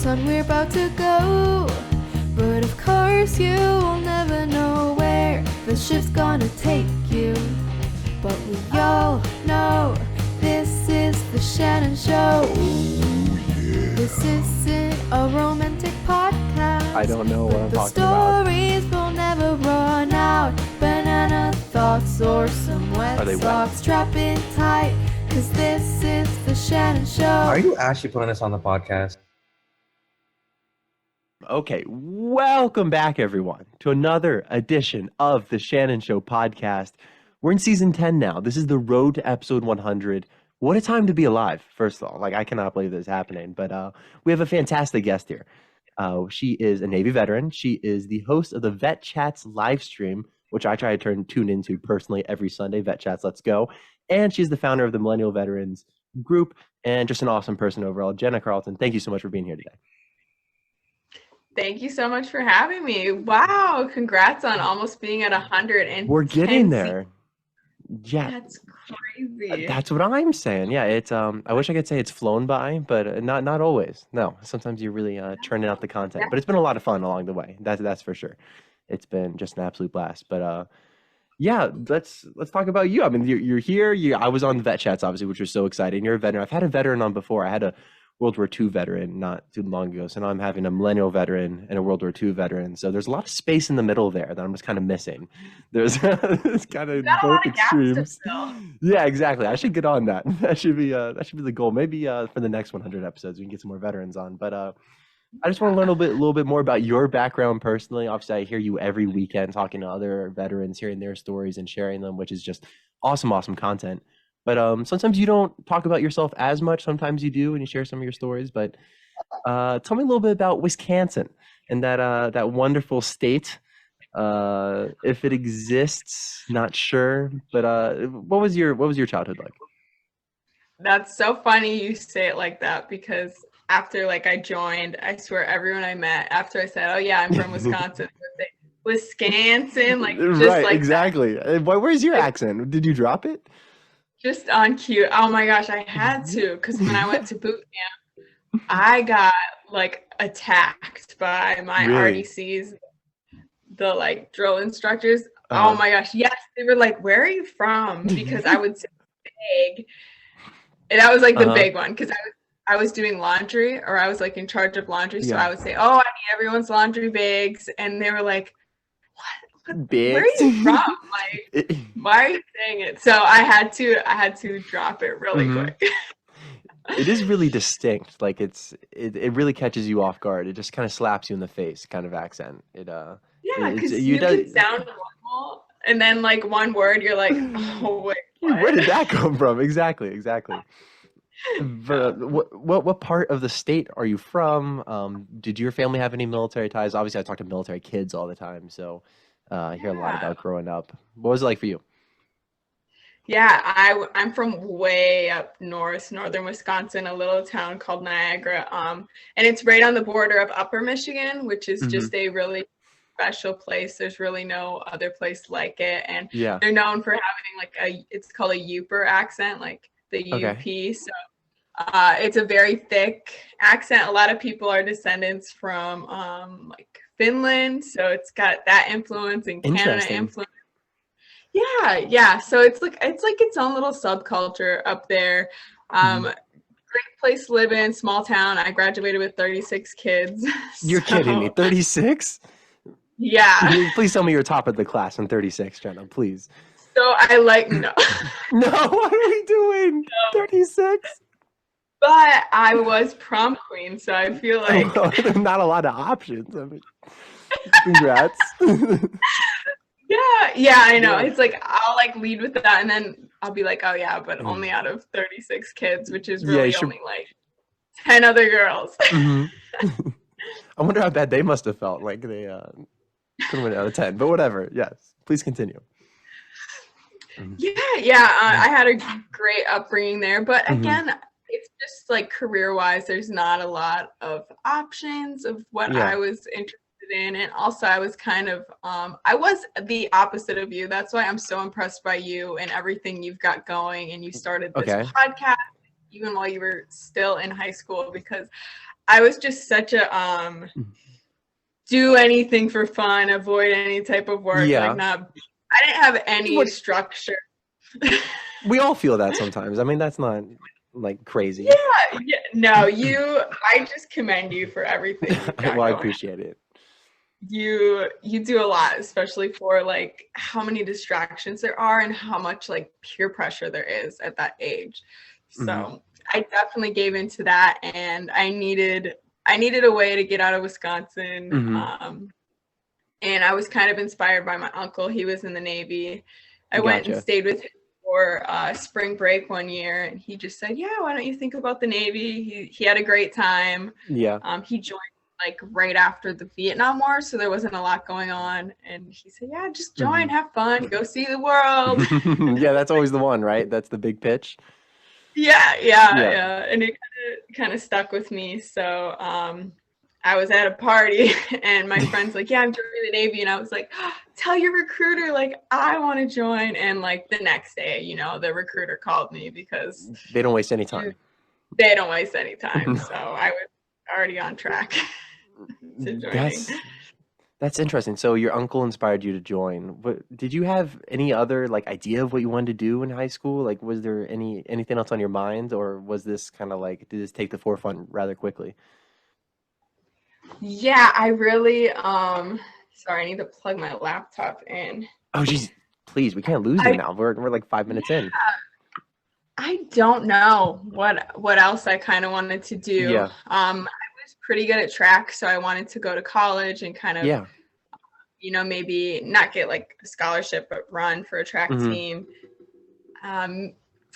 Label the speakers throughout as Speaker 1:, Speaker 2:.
Speaker 1: son, we're about to go. But of course you'll never know where the ship's gonna take you. But we all know this is the Shannon Show. This isn't a romantic podcast.
Speaker 2: I don't know what I'm talking
Speaker 1: about. The stories will never run out. Banana thoughts or some wet socks. Strap in tight, cause this is the Shannon Show.
Speaker 3: Are you actually putting this on the podcast?
Speaker 2: Okay, welcome back, everyone, to another edition of the Shannon Show podcast. We're in season 10 now. This is the road to episode 100. What a time to be alive, first of all. Like, I cannot believe this is happening. But we have a fantastic guest here. She is a Navy veteran. She is the host of the Vet Chats live stream, which I try to tune into personally every Sunday. Vet Chats, let's go. And she's the founder of the Millennial Veterans Group and just an awesome person overall. Jenna, Carlton, thank you so much for being here today.
Speaker 4: Thank you so much for having me. Wow, congrats on almost being at 100. And
Speaker 2: we're getting there. Yeah,
Speaker 4: that's crazy.
Speaker 2: That's what I'm saying. Yeah, it's I wish I could say it's flown by, but not always. No, sometimes you're really churning out the content. But it's been a lot of fun along the way. That's for sure. It's been just an absolute blast. But yeah, let's talk about you. I mean, you're here. I was on the Vet Chats, obviously, which was so exciting. You're a veteran. I've had a veteran on before. I had a World War II veteran not too long ago. So now I'm having a millennial veteran and a World War II veteran. So there's a lot of space in the middle there that I'm just kind of missing. There's it's kind of both extremes. Yeah, exactly. I should get on that. That should be the goal. Maybe for the next 100 episodes we can get some more veterans on. But I just want to learn a little bit more about your background personally. Obviously, I hear you every weekend talking to other veterans, hearing their stories and sharing them, which is just awesome content. But sometimes you don't talk about yourself as much. Sometimes you do, and you share some of your stories. But tell me a little bit about Wisconsin and that wonderful state. If it exists, not sure. But what was your childhood like?
Speaker 4: That's so funny you say it like that, because after I joined, I swear everyone I met after I said, "Oh yeah, I'm from Wisconsin," would say, Wisconsin,
Speaker 2: right, exactly. Where's your accent? Did you drop it?
Speaker 4: Just on cue. Oh my gosh, I had to, because when I went to boot camp, I got attacked by my RDCs, the drill instructors. Oh my gosh, yes, they were like, "Where are you from?" Because I would say big, and I was the big one, because I was doing laundry, or I was in charge of laundry, so I would say, "Oh, I need everyone's laundry bags," and they were like,
Speaker 2: Big.
Speaker 4: "Where are you from? Why are you saying it?" So I had to drop it really quick.
Speaker 2: It is really distinct. It really catches you off guard. It just kind of slaps you in the face, kind of accent.
Speaker 4: Because you can sound normal, and then one word you're like, "Oh wait,
Speaker 2: where did that come from?" Exactly. But what part of the state are you from? Did your family have any military ties? Obviously, I talk to military kids all the time, so I hear a lot about growing up. What was it like for you?
Speaker 4: Yeah, I'm from way up northern Wisconsin, a little town called Niagara, and it's right on the border of Upper Michigan, which is just a really special place. There's really no other place like it, and they're known for having it's called a Yooper accent, the UP. So it's a very thick accent. A lot of people are descendants from Finland, so it's got that influence, and Canada influence. Yeah. So it's its own little subculture up there. Great place to live in, small town. I graduated with 36 kids.
Speaker 2: You're kidding me, 36?
Speaker 4: Yeah.
Speaker 2: Please tell me you're top of the class in 36, Jenna, please.
Speaker 4: So I no.
Speaker 2: No, what are we doing? No. 36?
Speaker 4: But I was prom queen, so I feel like
Speaker 2: not a lot of options. I mean, congrats.
Speaker 4: Yeah, I know. It's I'll lead with that, and then I'll be like, "Oh yeah, but only out of 36 kids," which is really only 10 other girls.
Speaker 2: I wonder how bad they must have felt. They couldn't win out of 10, but whatever. Yes, please continue.
Speaker 4: I had a great upbringing there, but again, it's just career-wise, there's not a lot of options of what I was interested in, and also I was kind of I was the opposite of you. That's why I'm so impressed by you and everything you've got going, and you started this podcast even while you were still in high school, because I was just such a do anything for fun, avoid any type of work.
Speaker 2: Yeah.
Speaker 4: Like I didn't have any structure.
Speaker 2: We all feel that sometimes. I mean, that's not like crazy.
Speaker 4: Yeah. No, I just commend you for everything you've got
Speaker 2: Well, I
Speaker 4: going.
Speaker 2: appreciate it.
Speaker 4: You do a lot, especially for like how many distractions there are and how much like peer pressure there is at that age. So I definitely gave into that, and I needed a way to get out of Wisconsin. And I was kind of inspired by my uncle. He was in the Navy. I went and stayed with him for spring break one year, and he just said, yeah, why don't you think about the Navy? He had a great time.
Speaker 2: Yeah.
Speaker 4: He joined like right after the Vietnam War, so there wasn't a lot going on, and he said, yeah, just join, have fun, go see the world.
Speaker 2: Yeah, that's always the one, right? That's the big pitch.
Speaker 4: Yeah. And it kind of stuck with me. So I was at a party and my friend's like, yeah, I'm joining the Navy. And I was like, oh, tell your recruiter, like, I want to join. And like the next day, the recruiter called me because
Speaker 2: they don't waste any time.
Speaker 4: They don't waste any time. So I was already on track to joining.
Speaker 2: That's interesting. So your uncle inspired you to join. But did you have any other like idea of what you wanted to do in high school? Like, was there anything else on your mind, or was this kind of like, did this take the forefront rather quickly?
Speaker 4: Yeah, I really sorry, I need to plug my laptop in.
Speaker 2: Oh geez, please, we can't lose you now. We're like 5 minutes in.
Speaker 4: I don't know what else I kind of wanted to do.
Speaker 2: Yeah.
Speaker 4: I was pretty good at track, so I wanted to go to college and kind of maybe not get like a scholarship, but run for a track team.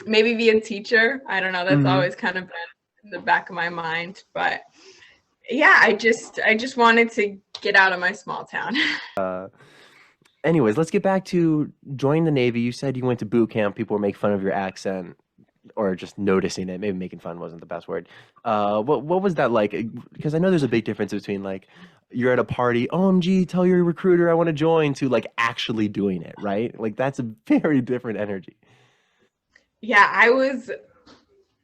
Speaker 4: Maybe be a teacher. I don't know. That's always kind of been in the back of my mind, but yeah, I just wanted to get out of my small town.
Speaker 2: Anyways, let's get back to joining the Navy. You said you went to boot camp. People were making fun of your accent, or just noticing it. Maybe making fun wasn't the best word. What was that like? Because I know there's a big difference between like you're at a party, OMG, tell your recruiter I want to join, to like actually doing it, right? Like that's a very different energy.
Speaker 4: Yeah, I was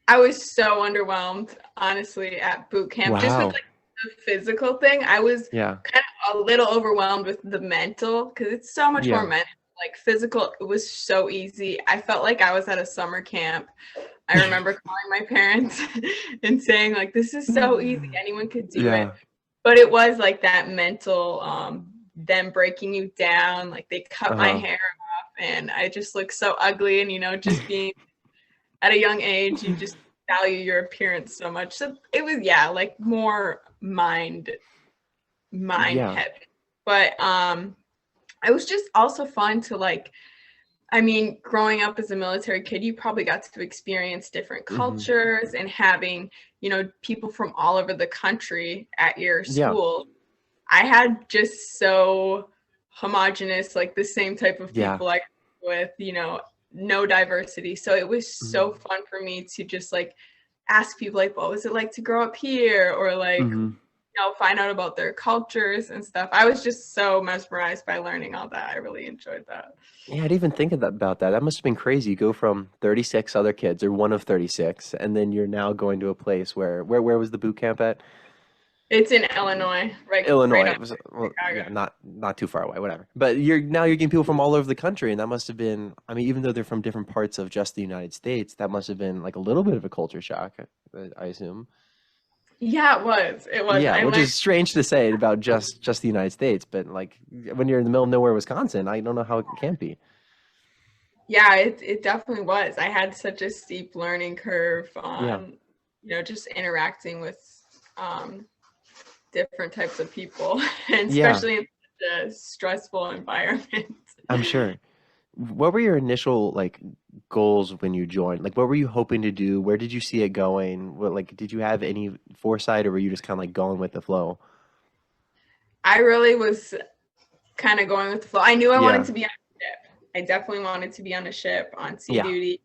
Speaker 4: so underwhelmed, honestly, at boot camp.
Speaker 2: Wow.
Speaker 4: Just with like the physical thing, I was kind of a little overwhelmed with the mental, because it's so much more mental. Like physical, it was so easy. I felt like I was at a summer camp. I remember calling my parents and saying like, this is so easy, anyone could do it. But it was like that mental, them breaking you down. Like they cut my hair off and I just looked so ugly. And, just being at a young age, you just value your appearance so much. So it was, like more mind heavy. But it was just also fun to like, growing up as a military kid, you probably got to experience different cultures and having, people from all over the country at your school. I had just so homogenous, like the same type of people I grew with, no diversity. So it was so fun for me to just like ask people like, what was it like to grow up here? Or like, find out about their cultures and stuff. I was just so mesmerized by learning all that. I really enjoyed that.
Speaker 2: Yeah, I'd even think about that. That must have been crazy. You go from 36 other kids, or one of 36, and then you're now going to a place where was the boot camp at?
Speaker 4: It's in Illinois, right?
Speaker 2: Illinois.
Speaker 4: Right
Speaker 2: not too far away, whatever. But you're getting people from all over the country, and that must have been, even though they're from different parts of just the United States, that must have been like a little bit of a culture shock, I assume.
Speaker 4: Yeah, it was.
Speaker 2: Yeah, which is strange to say about just the United States, but like when you're in the middle of nowhere, Wisconsin, I don't know how it can't be.
Speaker 4: Yeah, it definitely was. I had such a steep learning curve on, just interacting with different types of people, and especially in such a stressful environment.
Speaker 2: I'm sure. What were your initial like goals when you joined? Like, what were you hoping to do? Where did you see it going? Did you have any foresight, or were you just kind of like going with the flow?
Speaker 4: I really was kind of going with the flow. I knew I wanted to be on a ship. I definitely wanted to be on a ship on sea duty.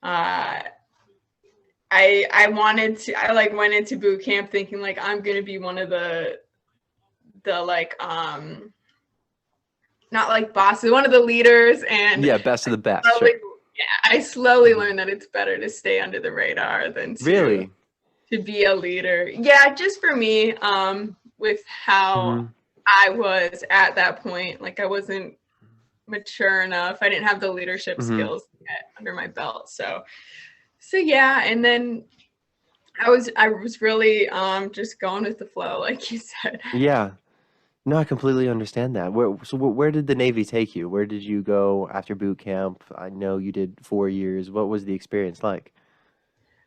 Speaker 4: I went into boot camp thinking like I'm gonna be one of the like not like bosses, one of the leaders, and
Speaker 2: best of the best.
Speaker 4: I slowly learned that it's better to stay under the radar than to,
Speaker 2: really.
Speaker 4: to be a leader. Yeah, just for me, with how I was at that point, like I wasn't mature enough. I didn't have the leadership skills yet under my belt. So yeah, and then I was really just going with the flow, like you said.
Speaker 2: Yeah. No, I completely understand that. Where did the Navy take you? Where did you go after boot camp? I know you did 4 years. What was the experience like?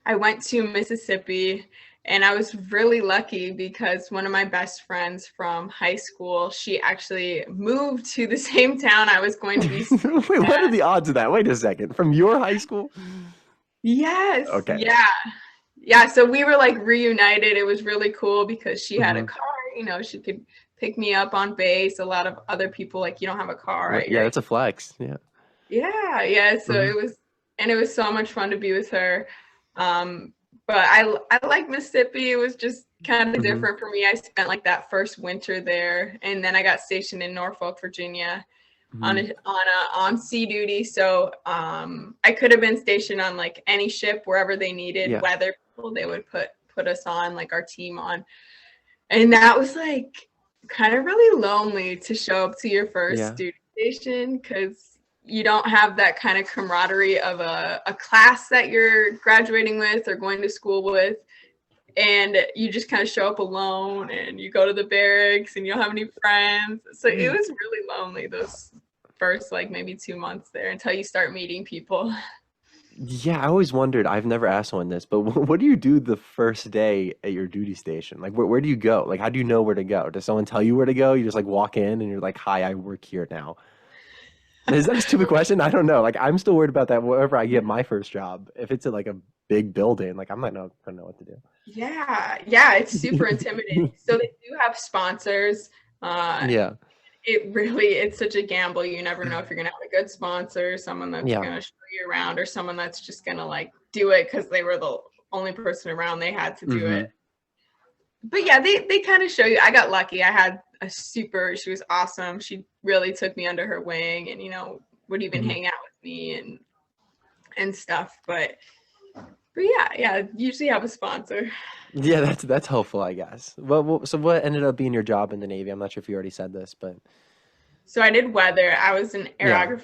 Speaker 4: I went to Mississippi, and I was really lucky because one of my best friends from high school, she actually moved to the same town I was going to be staying
Speaker 2: Wait, what
Speaker 4: at.
Speaker 2: are the odds of that? Wait a second. From your high school?
Speaker 4: Yes.
Speaker 2: Okay.
Speaker 4: Yeah. So we were like reunited. It was really cool because she had a car, she could pick me up on base. A lot of other people, like, you don't have a car.
Speaker 2: Right. Yeah, that's a flex. Yeah.
Speaker 4: Yeah. So it was so much fun to be with her. But I like Mississippi. It was just kind of different for me. I spent like that first winter there, and then I got stationed in Norfolk, Virginia, on sea duty. So I could have been stationed on like any ship wherever they needed weather people. They would put us on, like our team on, and that was like kind of really lonely to show up to your first duty station because you don't have that kind of camaraderie of a class that you're graduating with or going to school with, and you just kind of show up alone and you go to the barracks and you don't have any friends. So it was really lonely those first like maybe 2 months there until you start meeting people.
Speaker 2: Yeah, I always wondered, I've never asked one this, but what do you do the first day at your duty station? Like, where do you go? Like, how do you know where to go? Does someone tell you where to go? You just like walk in and you're like, hi, I work here now. Is that a stupid question? I don't know. Like, I'm still worried about that wherever I get my first job. If it's at like a big building, like I'm not gonna know what to do.
Speaker 4: Yeah, it's super intimidating. So they do have sponsors. It's such a gamble. You never know if you're gonna have a good sponsor, someone that's gonna show you around, or someone that's just gonna like do it because they were the only person around, they had to do it. But yeah, they kind of show you. I got lucky. I had she was awesome. She really took me under her wing and would even hang out with me and stuff. But yeah, usually have a sponsor.
Speaker 2: Yeah, that's helpful, I guess. Well, so what ended up being your job in the Navy? I'm not sure if you already said this, but
Speaker 4: so I did weather. I was an aerographer,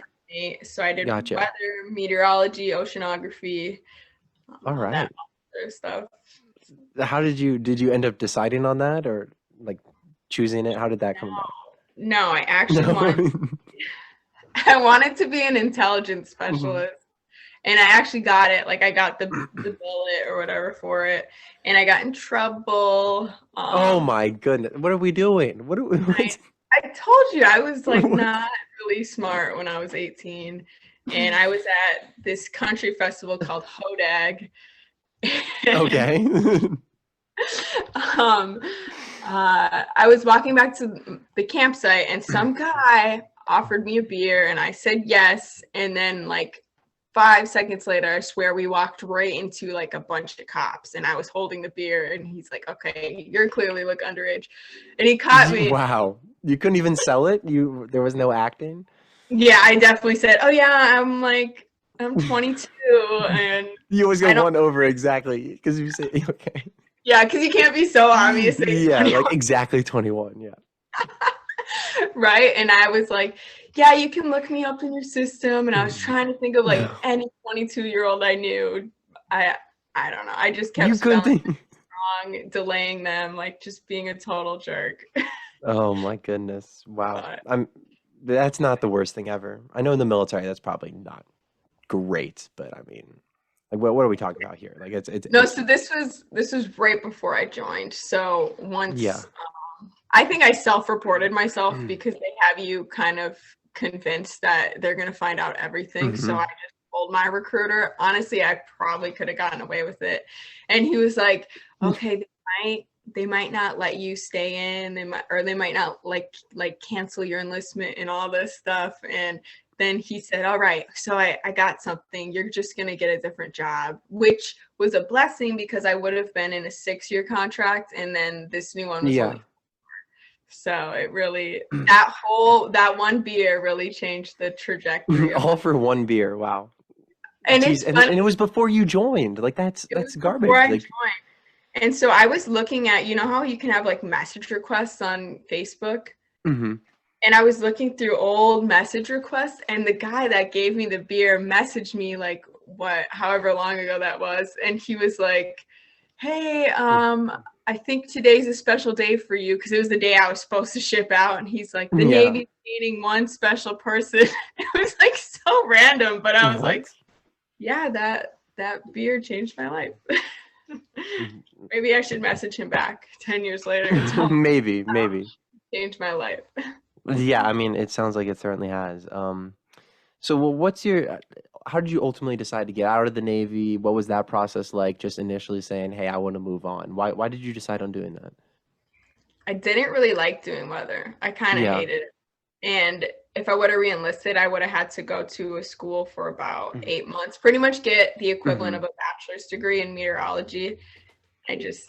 Speaker 4: so I did
Speaker 2: Gotcha.
Speaker 4: weather, meteorology, oceanography,
Speaker 2: all right,
Speaker 4: that other stuff.
Speaker 2: How did you end up deciding on that, or like choosing it? How did that come about?
Speaker 4: No, I actually wanted to be an intelligence specialist. And I actually got it. Like I got the bullet or whatever for it, and I got in trouble.
Speaker 2: Oh my goodness! What are we doing?
Speaker 4: I told you I was like not really smart when I was 18, and I was at this country festival called Hodag.
Speaker 2: Okay.
Speaker 4: I was walking back to the campsite, and some guy offered me a beer, and I said yes, and then like 5 seconds later, I swear we walked right into like a bunch of cops, and I was holding the beer, and he's like, okay, you're clearly like underage, and he caught me.
Speaker 2: Wow. You couldn't even sell it? There was no acting?
Speaker 4: Yeah, I definitely said, oh yeah, I'm 22, and
Speaker 2: you always go one over exactly, because you say, okay.
Speaker 4: Yeah, because you can't be so obvious.
Speaker 2: Yeah, like exactly 21, yeah.
Speaker 4: Right, and I was like, yeah, you can look me up in your system, and I was trying to think of like any 22-year-old I knew. I don't know. I just kept spelling wrong, delaying them, like just being a total jerk.
Speaker 2: Oh my goodness! Wow, that's not the worst thing ever. I know in the military that's probably not great, but I mean, like what are we talking about here? Like it's
Speaker 4: so this was right before I joined. So once I think I self-reported myself because they have you kind of convinced that they're going to find out everything. So I just told my recruiter. Honestly, I probably could have gotten away with it. And he was like, okay, they might not let you stay in. They might not like cancel your enlistment and all this stuff. And then he said, all right, so I got something. You're just going to get a different job, which was a blessing because I would have been in a 6-year contract. And then this new one was only 4. So it really, that one beer really changed the trajectory.
Speaker 2: All for one beer. Wow.
Speaker 4: And
Speaker 2: and it was before you joined. Like that's garbage.
Speaker 4: Before I
Speaker 2: like,
Speaker 4: joined. And so I was looking at, you know how you can have like message requests on Facebook?
Speaker 2: Mm-hmm.
Speaker 4: And I was looking through old message requests, and the guy that gave me the beer messaged me like however long ago that was. And he was like, hey, I think today's a special day for you, because it was the day I was supposed to ship out. And he's like, the
Speaker 2: Yeah.
Speaker 4: Navy's needing one special person. It was like so random, but I was like, yeah, that beer changed my life. Maybe I should message him back 10 years later and tell him
Speaker 2: maybe
Speaker 4: changed my life.
Speaker 2: Yeah, I mean, it sounds like it certainly has. So how did you ultimately decide to get out of the Navy? What was that process like, just initially saying, hey, I want to move on? Why did you decide on doing that?
Speaker 4: I didn't really like doing weather. I kind of hated it. And if I would have re-enlisted, I would have had to go to a school for about 8 months, pretty much get the equivalent of a bachelor's degree in meteorology. I didn't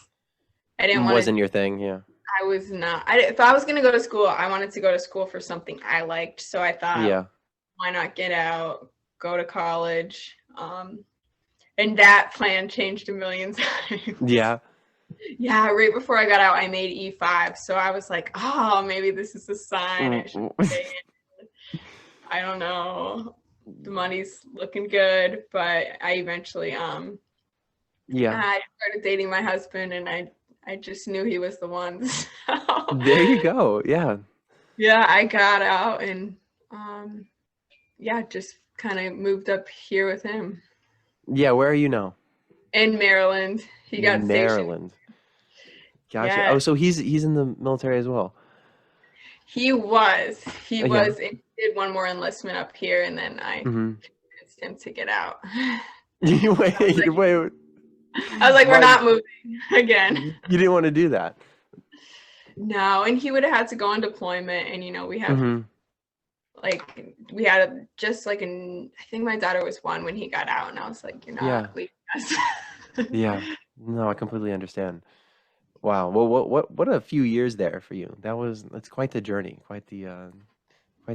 Speaker 4: want to.
Speaker 2: Wasn't your thing, yeah.
Speaker 4: I was not. If I was going to go to school, I wanted to go to school for something I liked. So I thought, why not get out, go to college? And that plan changed a million times. Yeah. Yeah, right before I got out, I made E5. So I was like, oh, maybe this is a sign. I should stay in. I don't know. The money's looking good, but I eventually I started dating my husband, and I just knew he was the one. So,
Speaker 2: there you go. Yeah.
Speaker 4: Yeah, I got out and just kind of moved up here with him.
Speaker 2: Yeah, where are you now?
Speaker 4: In Maryland. He got
Speaker 2: Maryland.
Speaker 4: Stationed.
Speaker 2: Gotcha.
Speaker 4: Yeah.
Speaker 2: Oh, so he's in the military as well.
Speaker 4: He was. He was. And he did one more enlistment up here, and then I convinced him to get out.
Speaker 2: Wait.
Speaker 4: I was like, we're not moving again.
Speaker 2: You didn't want to do that.
Speaker 4: No, and he would have had to go on deployment, and we have we had I think my daughter was 1 when he got out, and I was like, you're not leaving us. Yeah.
Speaker 2: No, I completely understand. Wow. Well, what a few years there for you. That's quite the journey, quite the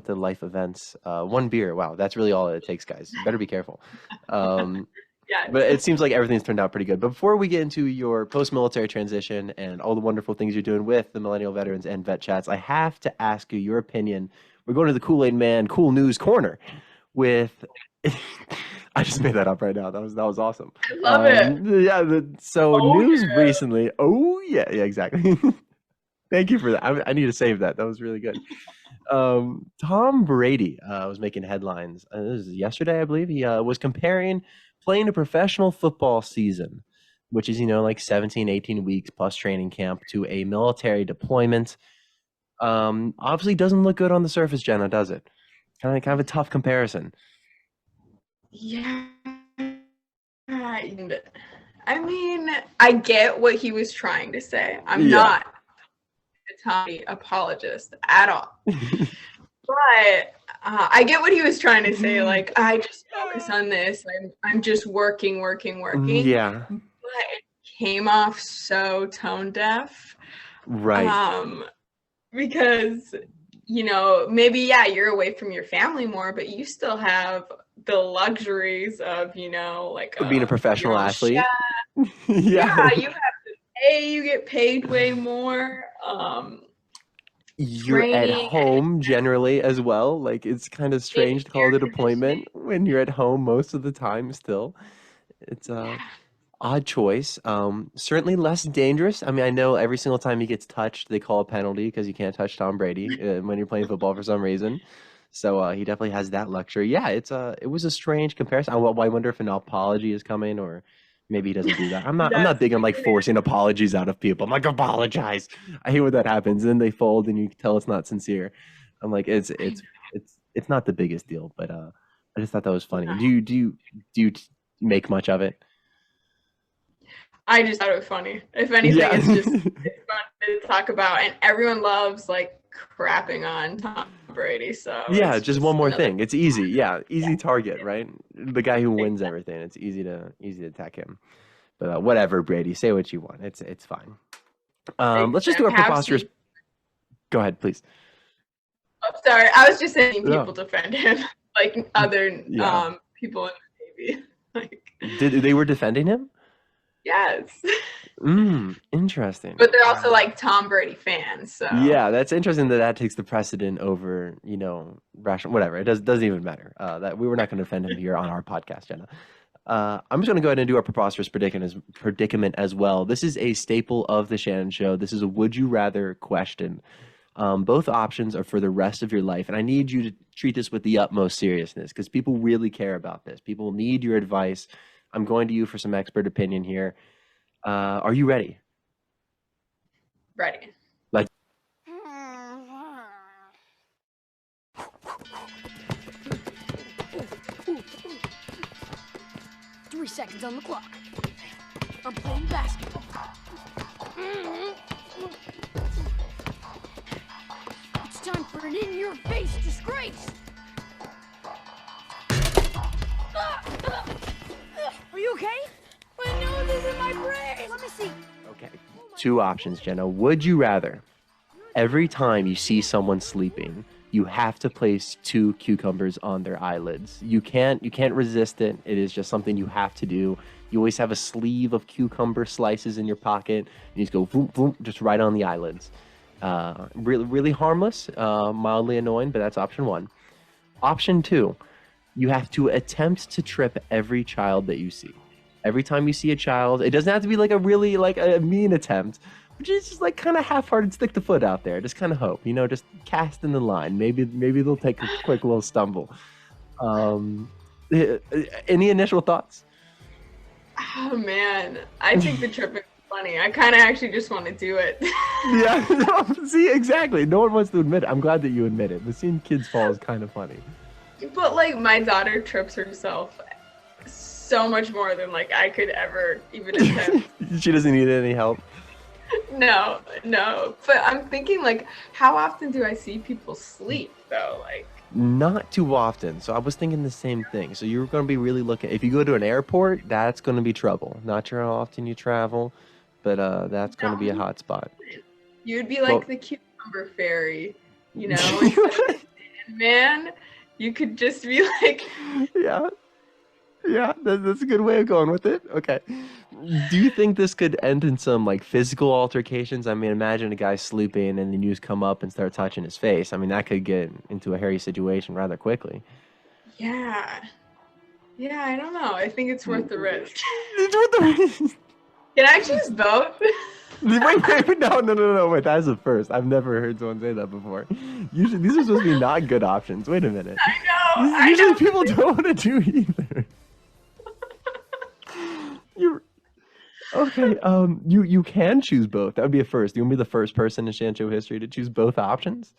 Speaker 2: life events. 1 beer. Wow, that's really all it takes, guys. You better be careful. But it seems like everything's turned out pretty good. But before we get into your post-military transition and all the wonderful things you're doing with the Millennial Veterans and Vet Chats, I have to ask you your opinion. We're going to the Kool-Aid Man Cool News Corner with I just made that up right now. That was awesome.
Speaker 4: I love it.
Speaker 2: Yeah. News recently. Oh yeah, exactly. Thank you for that. I need to save that. That was really good. Tom Brady was making headlines. This is yesterday, I believe. He was comparing playing a professional football season, which is, like 17, 18 weeks plus training camp, to a military deployment. Obviously doesn't look good on the surface, Jenna, does it? Kind of a tough comparison.
Speaker 4: Yeah. I mean, I get what he was trying to say. I'm not a Tommy apologist at all. But I get what he was trying to say. Like, I just focus on this. I'm just working.
Speaker 2: Yeah.
Speaker 4: But it came off so tone deaf.
Speaker 2: Right.
Speaker 4: Because, maybe, you're away from your family more, but you still have the luxuries of, being a
Speaker 2: professional athlete.
Speaker 4: Yeah, you have to pay. You get paid way more.
Speaker 2: You're at home generally as well. Like, it's kind of strange to call it a deployment when you're at home most of the time still. It's a odd choice. Certainly less dangerous. I mean, I know every single time he gets touched, they call a penalty because you can't touch Tom Brady when you're playing football for some reason. So he definitely has that luxury. Yeah, it was a strange comparison. I wonder if an apology is coming, or maybe he doesn't do that. I'm not big on forcing apologies out of people. I'm like, apologize. I hate when that happens. And then they fold and you can tell it's not sincere. I'm like, it's not the biggest deal, but I just thought that was funny. Do you make much of it?
Speaker 4: I just thought it was funny. If anything, it's fun to talk about, and everyone loves crapping on Tom Brady. So
Speaker 2: just one more thing. It's easy. Easy target, right? The guy who wins everything. It's easy to attack him. But whatever, Brady, say what you want. It's fine. Let's just do our preposterous. Go ahead, please.
Speaker 4: Oh, sorry. I was just saying people defend him, other people in the Navy.
Speaker 2: They were defending him?
Speaker 4: Yes.
Speaker 2: Interesting.
Speaker 4: But they're also like Tom Brady fans, so
Speaker 2: Yeah, that's interesting that takes the precedent over, rational, whatever. It doesn't even matter. That we were not going to offend him here on our podcast, Jenna. I'm just going to go ahead and do our preposterous predicament as well. This is a staple of the Shannon Show. This is a would you rather question. Both options are for the rest of your life, and I need you to treat this with the utmost seriousness because people really care about this. People need your advice. I'm going to you for some expert opinion here. Are you ready?
Speaker 4: ready.
Speaker 2: Like,
Speaker 5: 3 seconds on the clock. I'm playing basketball. It's time for an in-your-face disgrace. Are you okay? My nose is in my brain. Let me see.
Speaker 2: okay, two options, Jenna. Would you rather every time you see someone sleeping, you have to place 2 cucumbers on their eyelids? You can't resist it. It is just something you have to do. You always have a sleeve of cucumber slices in your pocket. And you just go boom, boom, just right on the eyelids. Really, really harmless, mildly annoying, but that's option 1. Option 2, you have to attempt to trip every child that you see. Every time you see a child, it doesn't have to be like a really like a mean attempt, but just like kind of half-hearted, stick the foot out there. Just kind of hope, just cast in the line. Maybe they'll take a quick little stumble. Any initial thoughts?
Speaker 4: Oh man, I think the trip is funny. I kind of actually just want to do it.
Speaker 2: Yeah, no, see, exactly. No one wants to admit it. I'm glad that you admit it, but seeing kids fall is kind of funny.
Speaker 4: But like my daughter trips herself so much more than like I could ever even attempt.
Speaker 2: She doesn't need any help.
Speaker 4: No. But I'm thinking like, how often do I see people sleep though? Like,
Speaker 2: Not too often. So I was thinking the same thing. So you're going to be really looking. If you go to an airport, that's going to be trouble. Not sure how often you travel, but that's going to be a hot spot.
Speaker 4: you'd be like
Speaker 2: Well-
Speaker 4: the cucumber fairy, instead of man, you could just be like,
Speaker 2: Yeah, that's a good way of going with it. Okay. Do you think this could end in some like physical altercations? I mean, imagine a guy sleeping and then you just come up and start touching his face. I mean, that could get into a hairy situation rather quickly.
Speaker 4: yeah, I don't know. I think it's worth the risk. Can I choose both?
Speaker 2: Wait, no. Wait, that's a first. I've never heard someone say that before. Usually, these are supposed to be not good options. Wait a minute.
Speaker 4: I
Speaker 2: Usually,
Speaker 4: know.
Speaker 2: people don't want to do either. You're okay. You can choose both. That would be a first. You want to be the first person in Shan Show history to choose both options?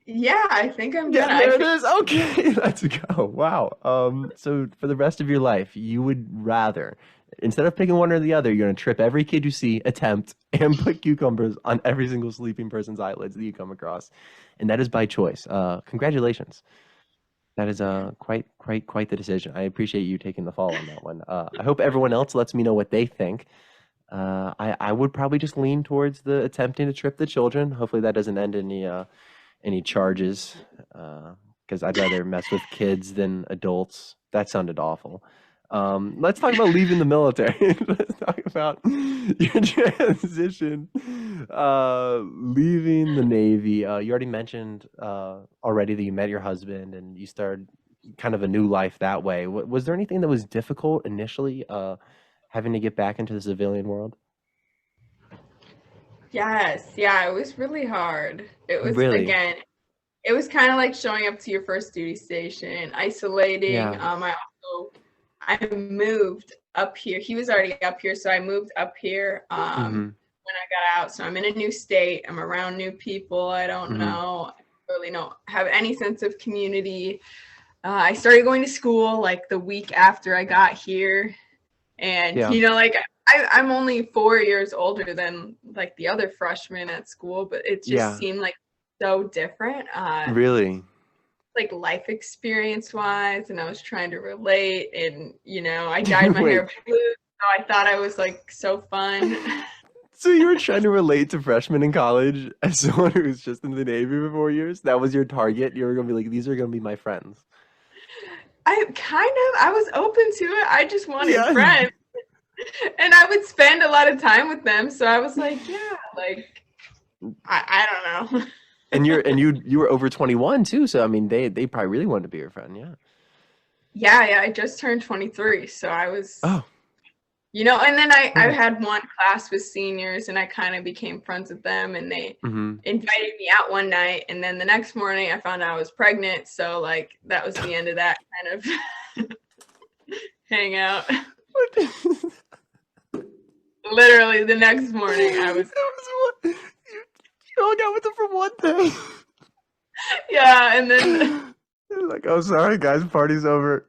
Speaker 4: Yeah, I think I'm
Speaker 2: Yeah,
Speaker 4: gonna.
Speaker 2: there it is. Okay, let's go. Wow. So for the rest of your life, you would rather, instead of picking one or the other, you're gonna trip every kid you see, attempt, and put cucumbers on every single sleeping person's eyelids that you come across, and that is by choice. Congratulations. That is quite the decision. I appreciate you taking the fall on that one. I hope everyone else lets me know what they think. I would probably just lean towards the attempting to trip the children. Hopefully that doesn't end any charges, because I'd rather mess with kids than adults. That sounded awful. Let's talk about leaving the military. Let's talk about your transition, leaving the Navy. You already mentioned already that you met your husband and you started kind of a new life that way. Was there anything that was difficult initially, having to get back into the civilian world?
Speaker 4: Yes, yeah, it was really hard. It was
Speaker 2: Really?
Speaker 4: again, it was kind of like showing up to your first duty station, isolating.
Speaker 2: Yeah.
Speaker 4: I moved up here. He was already up here, so I moved up here when
Speaker 2: Mhm.
Speaker 4: I got out. So I'm in a new state. I'm around new people. I don't
Speaker 2: Mhm.
Speaker 4: know, really don't have any sense of community. I started going to school like the week after I got here, and
Speaker 2: Yeah.
Speaker 4: like I'm only 4 years older than like the other freshmen at school, but it just
Speaker 2: Yeah.
Speaker 4: seemed like so different.
Speaker 2: Really?
Speaker 4: Like life experience wise, and I was trying to relate, and I dyed my hair
Speaker 2: Wait.
Speaker 4: blue, so I thought I was like so fun.
Speaker 2: So you were trying to relate to freshmen in college as someone who was just in the Navy for 4 years? That was your target? You were gonna be like, these are gonna be my friends.
Speaker 4: I was open to it. I just wanted
Speaker 2: Yeah.
Speaker 4: friends. And I would spend a lot of time with them. So I was like, yeah, like I don't know.
Speaker 2: And you were over 21 too, so I mean they probably really wanted to be your friend, yeah.
Speaker 4: Yeah, I just turned 23, so I was,
Speaker 2: Oh,
Speaker 4: and then I had one class with seniors, and I kind of became friends with them, and they invited me out one night, and then the next morning I found out I was pregnant, so like that was the end of that kind of hangout. Literally the next morning I was.
Speaker 2: you hung out with them for one day.
Speaker 4: Yeah, and then
Speaker 2: like, oh, sorry guys, party's over.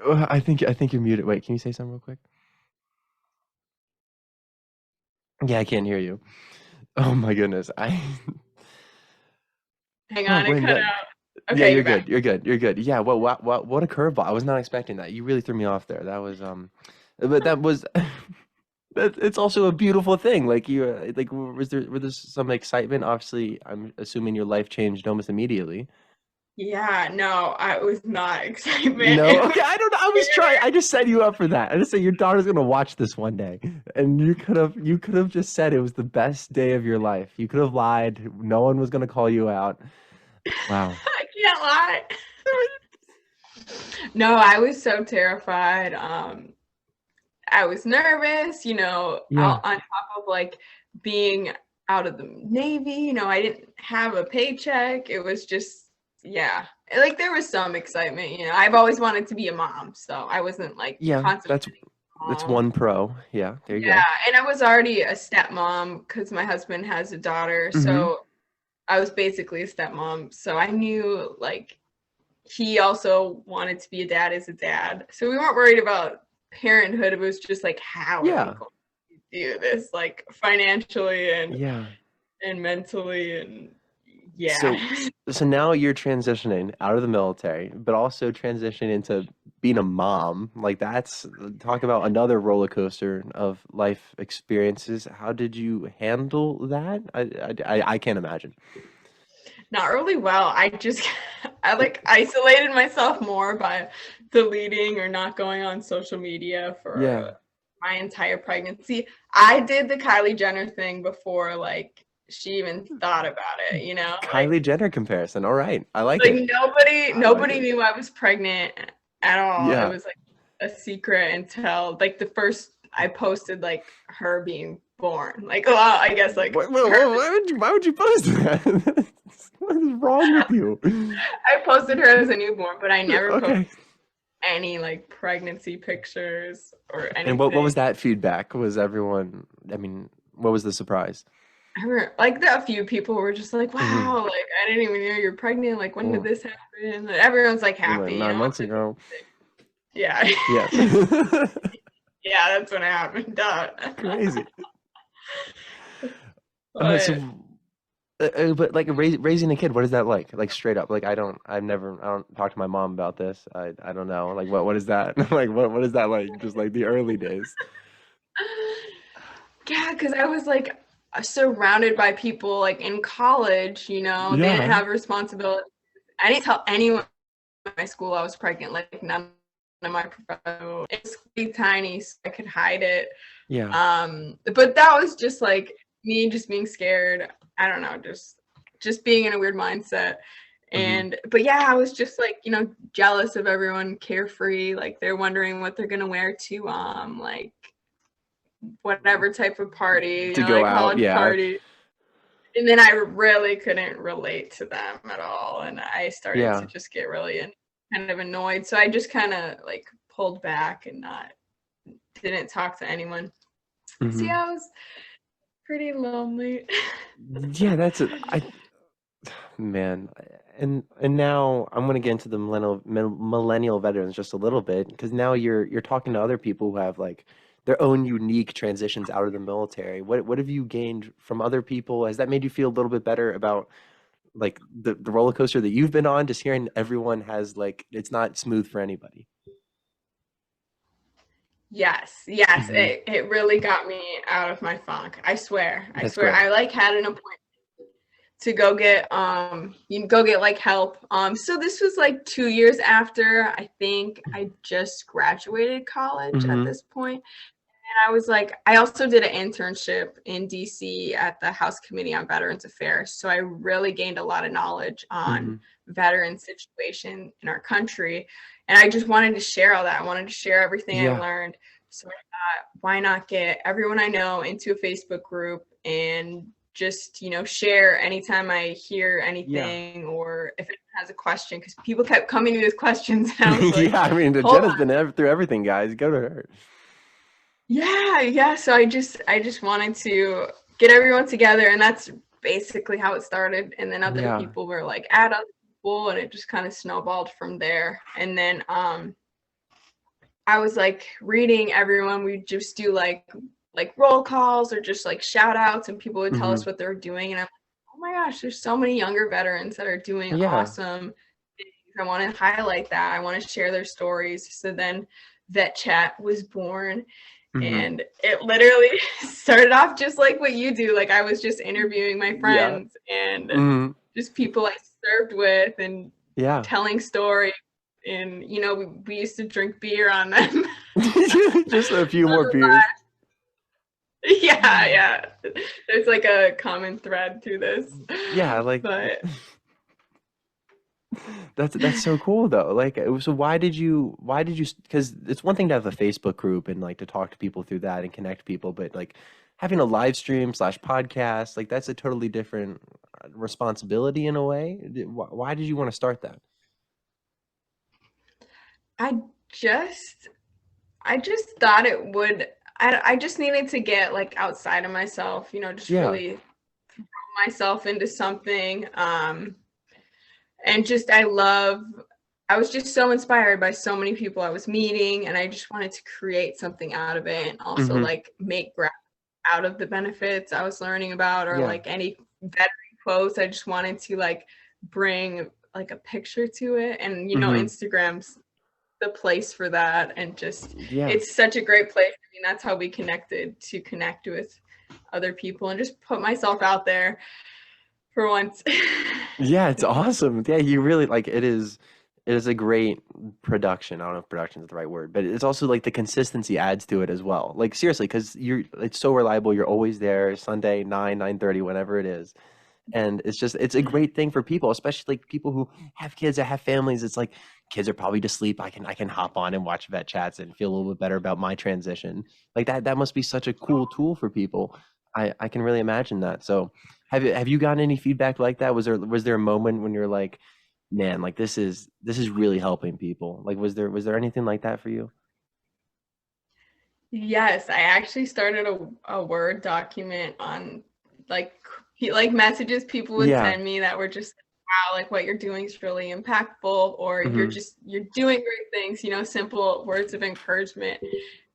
Speaker 2: I think you're muted. Wait, can you say something real quick? Yeah, I can't hear you. Oh my goodness,
Speaker 4: hang on, it cut out.
Speaker 2: Yeah,
Speaker 4: Okay,
Speaker 2: you're good. You're good. Yeah, what a curveball. I was not expecting that. You really threw me off there. That was but that was it's also a beautiful thing. Like like was there some excitement? Obviously, I'm assuming your life changed almost immediately.
Speaker 4: Yeah, no, I was not excitement.
Speaker 2: No, okay, I don't know. I was trying. I just set you up for that. I just said your daughter's gonna watch this one day, and you could have just said it was the best day of your life. You could have lied. No one was gonna call you out. Wow.
Speaker 4: I can't lie. No, I was so terrified. I was nervous, on top of like being out of the Navy. I didn't have a paycheck. It was just, yeah, like there was some excitement. I've always wanted to be a mom, so I wasn't like
Speaker 2: that's one pro. Yeah, there you go.
Speaker 4: Yeah, and I was already a stepmom because my husband has a daughter, so I was basically a stepmom. So I knew like he also wanted to be a dad as a dad, so we weren't worried about parenthood. It was just like how are we going to do this, like financially and mentally, and
Speaker 2: so now you're transitioning out of the military, but also transitioning into being a mom. Like that's, talk about another roller coaster of life experiences. How did you handle that? I can't imagine.
Speaker 4: Not really well. I like isolated myself more by deleting or not going on social media for my entire pregnancy. I did the Kylie Jenner thing before like she even thought about it,
Speaker 2: Kylie Jenner comparison. All right. I like
Speaker 4: it.
Speaker 2: Like
Speaker 4: nobody knew I was pregnant at all.
Speaker 2: Yeah.
Speaker 4: It was like a secret until like the first I posted like her being born. Like, well, I guess like
Speaker 2: why would you post that? What is wrong with you?
Speaker 4: I posted her as a newborn, but I never posted any like pregnancy pictures or anything.
Speaker 2: And what was that feedback? Was everyone, I mean, what was the surprise?
Speaker 4: Like a few people were just like, wow, like I didn't even know you're pregnant. Like when did this happen? Everyone's like happy.
Speaker 2: Like 9 months ago.
Speaker 4: Yeah.
Speaker 2: Yeah.
Speaker 4: Yeah, that's when it happened. Duh.
Speaker 2: Crazy. But like raising a kid, what is that like? Like straight up, like I don't talk to my mom about this. I don't know. Like what is that? Like what is that like? Just like the early days.
Speaker 4: Yeah, because I was like surrounded by people like in college, they didn't have responsibility. I didn't tell anyone in my school I was pregnant, like none of my professors. It's pretty tiny, so I could hide it.
Speaker 2: Yeah.
Speaker 4: But that was just like me just being scared. I don't know, just being in a weird mindset. And but yeah, I was just like, jealous of everyone carefree, like they're wondering what they're gonna wear to like whatever type of party,
Speaker 2: to go
Speaker 4: like
Speaker 2: out,
Speaker 4: party. And then I really couldn't relate to them at all, and I started to just get really kind of annoyed. So I just kind of like pulled back and didn't talk to anyone. So yeah, I was pretty lonely.
Speaker 2: Yeah, that's it. Man, and now I'm gonna get into the millennial veterans just a little bit, because now you're talking to other people who have like their own unique transitions out of the military. What have you gained from other people? Has that made you feel a little bit better about like the roller coaster that you've been on? Just hearing everyone has like, it's not smooth for anybody.
Speaker 4: Yes, it really got me out of my funk. I swear.
Speaker 2: Great.
Speaker 4: I like had an appointment to go get you can go get like help. So this was like 2 years after I think I just graduated college at this point. And I was like, I also did an internship in DC at the House Committee on Veterans Affairs. So I really gained a lot of knowledge on veteran situation in our country. And I just wanted to share all that. I wanted to share everything I learned. So I thought, why not get everyone I know into a Facebook group and just, you know, share anytime I hear anything or if it has a question, because people kept coming to me with questions. And I was like,
Speaker 2: I mean, Jenna's been through everything, guys. Go to her.
Speaker 4: Yeah. So I just wanted to get everyone together, and that's basically how it started. And then other people were like, add other people, and it just kind of snowballed from there. And then I was like reading everyone. We just do like roll calls or just like shout outs, and people would tell us what they're doing. And I'm like, oh my gosh, there's so many younger veterans that are doing awesome things. I want to highlight that. I want to share their stories. So then Vet Chat was born. And it literally started off just like what you do. Like I was just interviewing my friends and just people I served with and telling stories. And, you know, we used to drink beer on them.
Speaker 2: Just a few more beers.
Speaker 4: Yeah. There's like a common thread to this.
Speaker 2: Yeah, like
Speaker 4: but
Speaker 2: that's so cool though. Like, so why did you, because it's one thing to have a Facebook group and like to talk to people through that and connect people, but like having a live stream / podcast, like that's a totally different responsibility in a way. Why did you want to start that?
Speaker 4: I just thought it would, I just needed to get like outside of myself, you know, just really throw myself into something. And just, I was just so inspired by so many people I was meeting, and I just wanted to create something out of it, and also like make graphics out of the benefits I was learning about, or like any veteran quotes. I just wanted to like bring like a picture to it, and you know, Instagram's the place for that, and just it's such a great place. I mean, that's how we connected, to connect with other people and just put myself out there for once.
Speaker 2: Yeah, it's awesome. Yeah, you really like it is a great production. I don't know if production is the right word, but it's also like the consistency adds to it as well. Like seriously, because it's so reliable. You're always there Sunday 9:30, whenever it is. And it's a great thing for people, especially like people who have kids or have families. It's like kids are probably asleep. I can hop on and watch Vet Chats and feel a little bit better about my transition. Like that must be such a cool tool for people. I can really imagine that. So have you gotten any feedback like that? Was there a moment when you're like, man, like this is really helping people? Like was there anything like that for you?
Speaker 4: Yes, I actually started a Word document on like messages people would send me that were just, wow, like what you're doing is really impactful, or you're doing great things, you know, simple words of encouragement.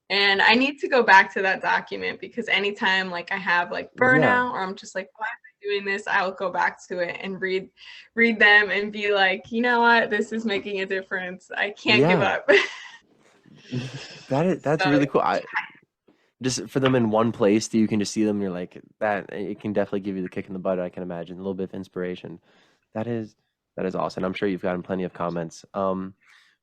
Speaker 4: And I need to go back to that document, because anytime like I have like burnout or I'm just like, why am I doing this? I'll go back to it and read them and be like, you know what, this is making a difference. I can't give up.
Speaker 2: That's really cool. Just for them in one place that you can just see them, you're like, that it can definitely give you the kick in the butt. I can imagine a little bit of inspiration. That is awesome. I'm sure you've gotten plenty of comments.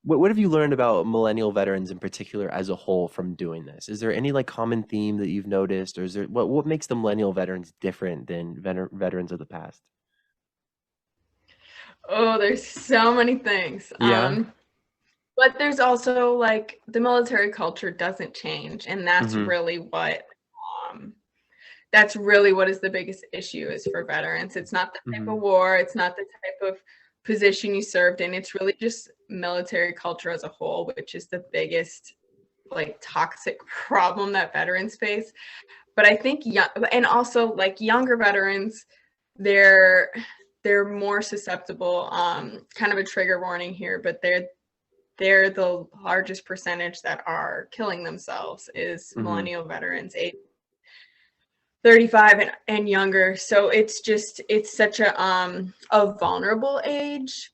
Speaker 2: What have you learned about millennial veterans in particular as a whole from doing this? Is there any like common theme that you've noticed, or is there what makes the millennial veterans different than veterans of the past?
Speaker 4: Oh, there's so many things. But there's also like the military culture doesn't change, and that's really what is the biggest issue is for veterans. It's not the type of war, it's not the type of position you served in. It's really just military culture as a whole, which is the biggest like toxic problem that veterans face. But I think and also like younger veterans, they're more susceptible. Kind of a trigger warning here, but they're the largest percentage that are killing themselves is millennial veterans, age 35 and younger. So it's such a vulnerable age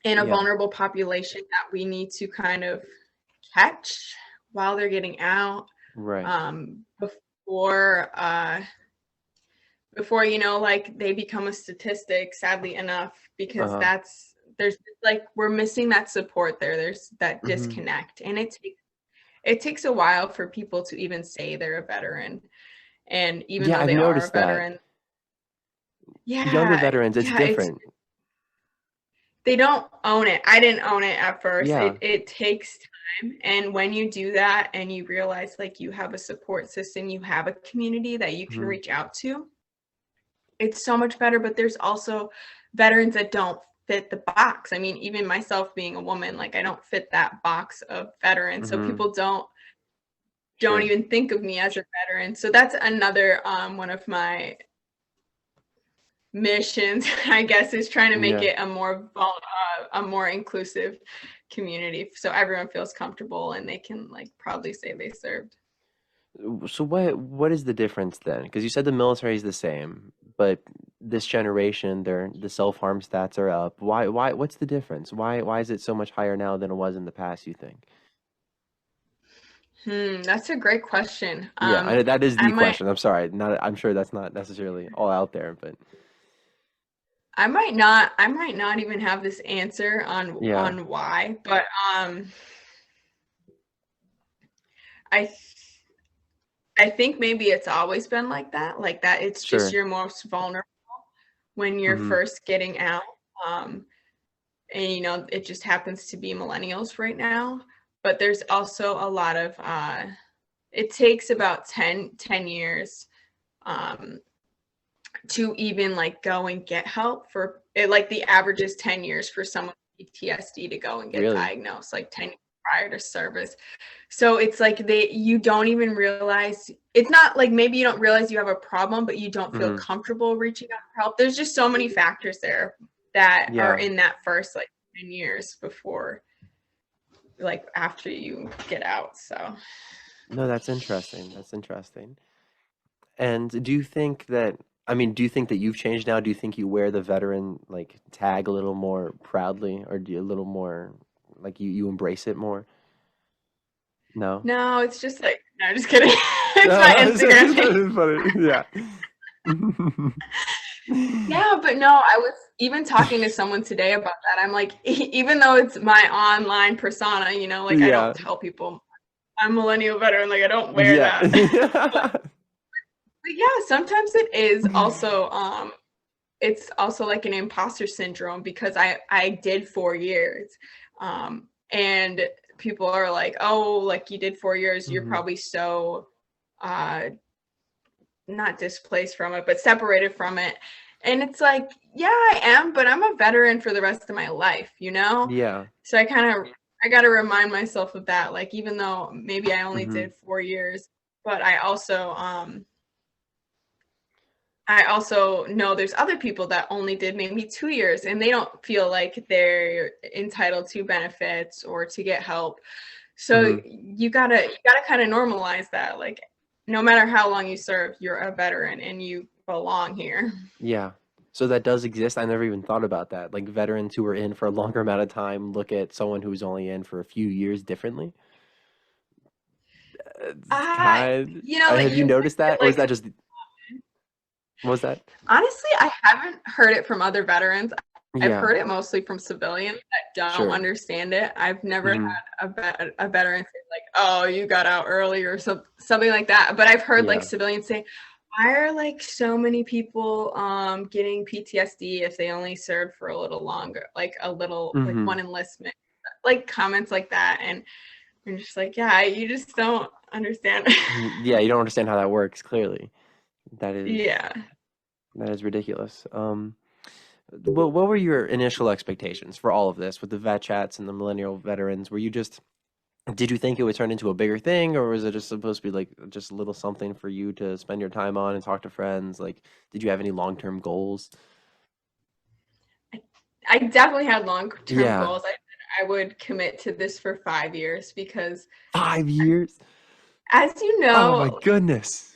Speaker 4: and a vulnerable population that we need to kind of catch while they're getting out,
Speaker 2: right?
Speaker 4: before you know, like they become a statistic, sadly enough, because
Speaker 2: Uh-huh.
Speaker 4: there's like we're missing that support there. There's that
Speaker 2: Mhm.
Speaker 4: disconnect, and it takes a while for people to even say they're a veteran, and even
Speaker 2: Yeah,
Speaker 4: though
Speaker 2: I've
Speaker 4: they are a
Speaker 2: noticed that.
Speaker 4: veteran,
Speaker 2: Younger
Speaker 4: yeah,
Speaker 2: veterans, it's
Speaker 4: yeah, it's
Speaker 2: different.
Speaker 4: they don't own it. I didn't own it at first.
Speaker 2: Yeah.
Speaker 4: It takes time, and when you do that and you realize like you have a support system, you have a community that you can
Speaker 2: Mhm.
Speaker 4: reach out to, it's so much better. But there's also veterans that don't fit the box. I mean, even myself being a woman, like I don't fit that box of veteran. So
Speaker 2: Mhm.
Speaker 4: people don't
Speaker 2: Sure.
Speaker 4: even think of me as a veteran. So that's another one of my missions, I guess, is trying to make
Speaker 2: Yeah.
Speaker 4: it a more inclusive community, so everyone feels comfortable and they can like proudly say they served.
Speaker 2: So what is the difference then? Because you said the military is the same, but this generation, the self-harm stats are up. Why what's the difference? Why is it so much higher now than it was in the past, you think?
Speaker 4: That's a great question.
Speaker 2: Yeah, that is
Speaker 4: I
Speaker 2: the
Speaker 4: might
Speaker 2: question. I'm sorry. Not I'm sure that's not necessarily all out there, but
Speaker 4: I might not even have this answer
Speaker 2: yeah,
Speaker 4: on why, but I I think maybe it's always been like that it's just
Speaker 2: sure.
Speaker 4: you're most vulnerable when you're
Speaker 2: Mhm.
Speaker 4: first getting out. Um, and you know, it just happens to be millennials right now. But there's also a lot of it takes about 10 years um, to even like go and get help for it. Like the average is 10 years for someone with PTSD to go and get
Speaker 2: Really?
Speaker 4: diagnosed, like 10 years prior to service. So it's like you don't even realize, it's not like maybe you don't realize you have a problem, but you don't feel
Speaker 2: Mhm.
Speaker 4: comfortable reaching out for help. There's just so many factors there that are
Speaker 2: Yeah.
Speaker 4: in that first like 10 years before, like after you get out. So
Speaker 2: No, that's interesting. That's interesting. And do you think that, I mean, do you think that you've changed now? Do you think you wear the veteran like tag a little more proudly, or do you a little more like you embrace it more? No?
Speaker 4: no, it's just like, no, just kidding. It's my
Speaker 2: No,
Speaker 4: Instagram page.
Speaker 2: it's funny. Yeah.
Speaker 4: Yeah, but no, I was even talking to someone today about that. I'm like, even though it's my online persona, you know, like I don't
Speaker 2: Yeah.
Speaker 4: tell people I'm millennial veteran, like I don't wear
Speaker 2: Yeah.
Speaker 4: that. But yeah, sometimes it is also it's also like an imposter syndrome because I did 4 years. And people are like, "Oh, like you did 4 years, you're
Speaker 2: Mhm.
Speaker 4: probably so uh not displaced from it, but separated from it." And it's like, yeah, I am, but I'm a veteran for the rest of my life, you know?
Speaker 2: Yeah.
Speaker 4: So I got to remind myself of that. Like, even though maybe I only
Speaker 2: Mhm.
Speaker 4: did 4 years, but I also know there's other people that only did maybe 2 years and they don't feel like they're entitled to benefits or to get help. So
Speaker 2: Mhm.
Speaker 4: you gotta kind of normalize that. Like, no matter how long you serve, you're a veteran and you belong here.
Speaker 2: Yeah. So that does exist. I never even thought about that. Like veterans who are in for a longer amount of time look at someone who's only in for a few years differently. It's
Speaker 4: Uh,
Speaker 2: kind.
Speaker 4: you know, like
Speaker 2: Have you
Speaker 4: you might
Speaker 2: noticed that,
Speaker 4: get
Speaker 2: or is
Speaker 4: like
Speaker 2: that just what was that?
Speaker 4: honestly, I haven't heard it from other veterans. I've
Speaker 2: Yeah.
Speaker 4: heard it mostly from civilians that don't
Speaker 2: Sure.
Speaker 4: understand it. I've never
Speaker 2: Mhm.
Speaker 4: had a veteran say like, "Oh, you got out early" or something like that. But I've heard like
Speaker 2: Yeah.
Speaker 4: civilians say, "Why are like so many people getting PTSD if they only served for a little longer, like a little like
Speaker 2: Mhm.
Speaker 4: one enlistment?" Like comments like that, and I'm just like, yeah, you just don't understand.
Speaker 2: Yeah, you don't understand how that works, clearly. That is
Speaker 4: Yeah.
Speaker 2: that is ridiculous. What were your initial expectations for all of this with the vet chats and the millennial veterans? Were you just Did you think it would turn into a bigger thing, or was it just supposed to be like just a little something for you to spend your time on and talk to friends? Like, did you have any long-term goals?
Speaker 4: I definitely had long-term
Speaker 2: Yeah,
Speaker 4: goals. I would commit to this for 5 years because,
Speaker 2: 5 years.
Speaker 4: as you
Speaker 2: Oh my
Speaker 4: know,
Speaker 2: goodness.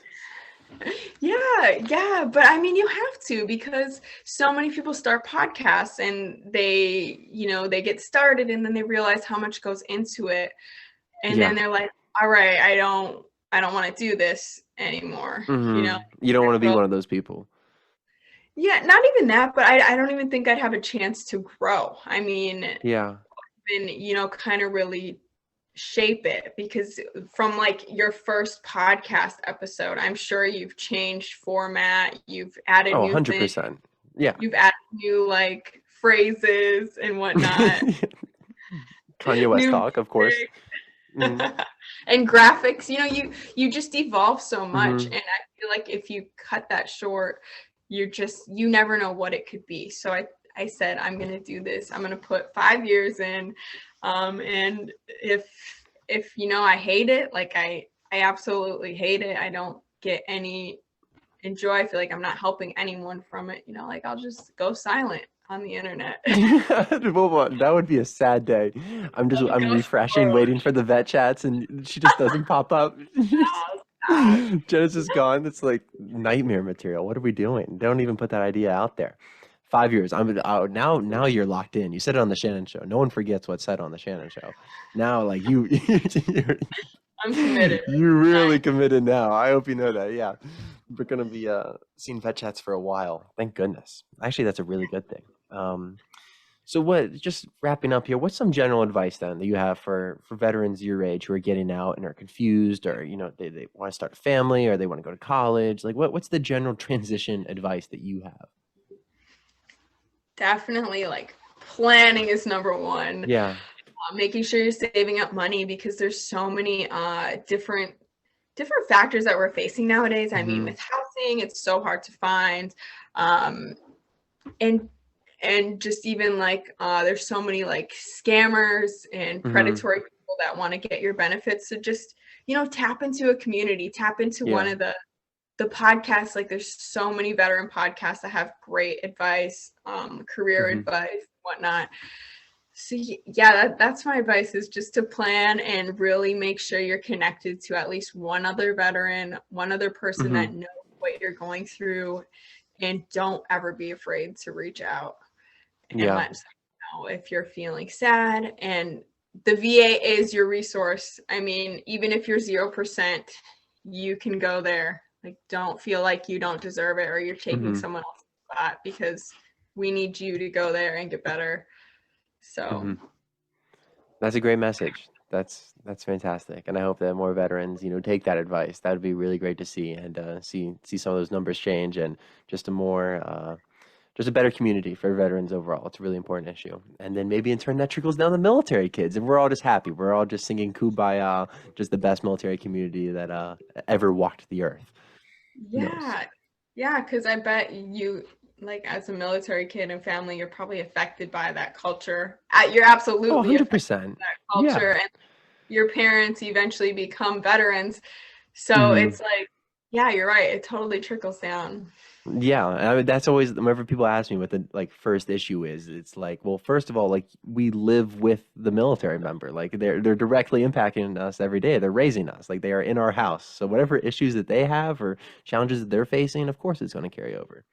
Speaker 4: yeah, but I mean, you have to because so many people start podcasts and they get started and then they realize how much goes into it, and then
Speaker 2: Yeah.
Speaker 4: they're like, "All right, I don't want to do this anymore," you know.
Speaker 2: You don't want to be
Speaker 4: Well,
Speaker 2: one of those people.
Speaker 4: Yeah, not even that, but I don't even think I'd have a chance to grow. I mean,
Speaker 2: Yeah.
Speaker 4: and kind of really shape it, because from like your first podcast episode, I'm sure you've changed format, you've added
Speaker 2: Oh,
Speaker 4: new things,
Speaker 2: 100%. Yeah.
Speaker 4: you've added new like phrases and whatnot,
Speaker 2: Kanye West
Speaker 4: new
Speaker 2: talk, of course.
Speaker 4: music, and graphics. You just evolve so much,
Speaker 2: Mhm.
Speaker 4: and I feel like if you cut that short, you never know what it could be. So I said, I'm gonna do this. I'm gonna put 5 years in, and if I hate it, like I absolutely hate it. I don't get any enjoy. I feel like I'm not helping anyone from it. Like I'll just go silent on the internet.
Speaker 2: Well, that would be a sad day. I'm
Speaker 4: Ghost
Speaker 2: refreshing,
Speaker 4: mode.
Speaker 2: waiting for the vet chats, and she just doesn't pop up. Jenna's just gone. It's like nightmare material. What are we doing? Don't even put that idea out there. 5 years. Now you're locked in. You said it on the Shannon Show. No one forgets what's said on the Shannon Show. Now, like
Speaker 4: I'm committed.
Speaker 2: you're really committed now. I hope you know that. Yeah, we're gonna be seeing vet chats for a while. Thank goodness. Actually, that's a really good thing. So just wrapping up here, what's some general advice then that you have for veterans your age who are getting out and are confused, or they want to start a family, or they want to go to college? Like what's the general transition advice that you have?
Speaker 4: Definitely, like, planning is number one.
Speaker 2: Yeah.
Speaker 4: Making sure you're saving up money, because there's so many different factors that we're facing nowadays. I mean, with housing, it's so hard to find, and just even like there's so many like scammers and predatory people that want to get your benefits. So just tap into a community, tap into one of the podcasts. Like there's so many veteran podcasts that have great advice, career advice, whatnot. So yeah, that's my advice, is just to plan and really make sure you're connected to at least one other veteran, one other person that knows what you're going through, and don't ever be afraid to reach out and let someone know if you're feeling sad. And the VA is your resource. I mean, even if you're 0%, you can go there. Like, don't feel like you don't deserve it or you're taking someone else's spot, because we need you to go there and get better. So
Speaker 2: that's a great message. That's fantastic, and I hope that more veterans take that advice. That would be really great to see, and see some of those numbers change, and just a better community for veterans overall. It's a really important issue, and then maybe in turn that trickles down the military kids, and we're all just happy. We're all just singing "Kumbaya," just the best military community that ever walked the earth.
Speaker 4: Yeah, because I bet you, like, as a military kid and family, you're probably affected by that culture. You're absolutely affected
Speaker 2: 100%.
Speaker 4: by that culture, and your parents eventually become veterans. So it's like, yeah, you're right. It totally trickles down.
Speaker 2: Yeah, I mean, that's always whenever people ask me what the first issue is. It's like, well, first of all, like we live with the military member. Like they're directly impacting us every day. They're raising us. Like they are in our house. So whatever issues that they have or challenges that they're facing, of course, it's going to carry over.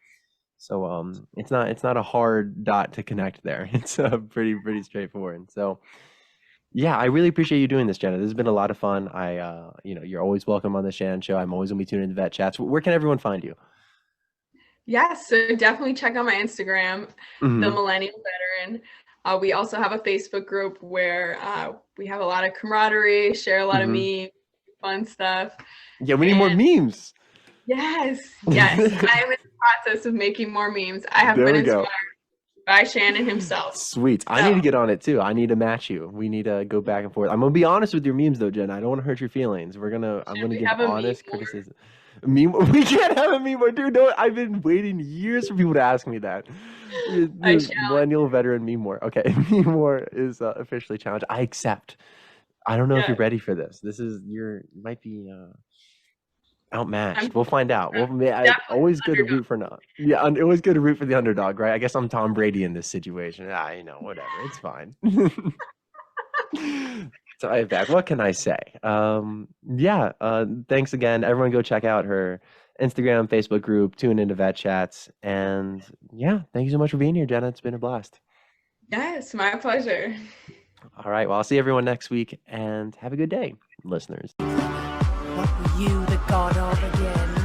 Speaker 2: So it's not a hard dot to connect there. It's pretty straightforward. So yeah, I really appreciate you doing this, Jenna. This has been a lot of fun. You're always welcome on the Shannon Show. I'm always gonna be tuning into vet chats. Where can everyone find you?
Speaker 4: Yes, so definitely check out my Instagram, The Millennial Veteran. We also have a Facebook group where we have a lot of camaraderie, share a lot of memes, fun stuff.
Speaker 2: Yeah, we need more memes.
Speaker 4: Yes. I am in the process of making more memes. I have been inspired by Shannon himself.
Speaker 2: Sweet. I need to get on it too. I need to match you. We need to go back and forth. I'm gonna be honest with your memes though, Jen. I don't want to hurt your feelings. I'm gonna give honest criticism. Meme? We can't have a meme more, dude. No, I've been waiting years for people to ask me that. Millennial veteran meme war. Okay, meme war is officially challenged. I accept. I don't know if you're ready for this. You might be outmatched. We'll find out. Always good to root for it was good to root for the underdog, right? I guess I'm Tom Brady in this situation. Whatever. It's fine. So what can I say? Thanks again. Everyone go check out her Instagram, Facebook group, tune into vet chats. And thank you so much for being here, Jenna. It's been a blast.
Speaker 4: Yes, my pleasure.
Speaker 2: All right. Well, I'll see everyone next week, and have a good day, listeners.
Speaker 5: What were you the god of again?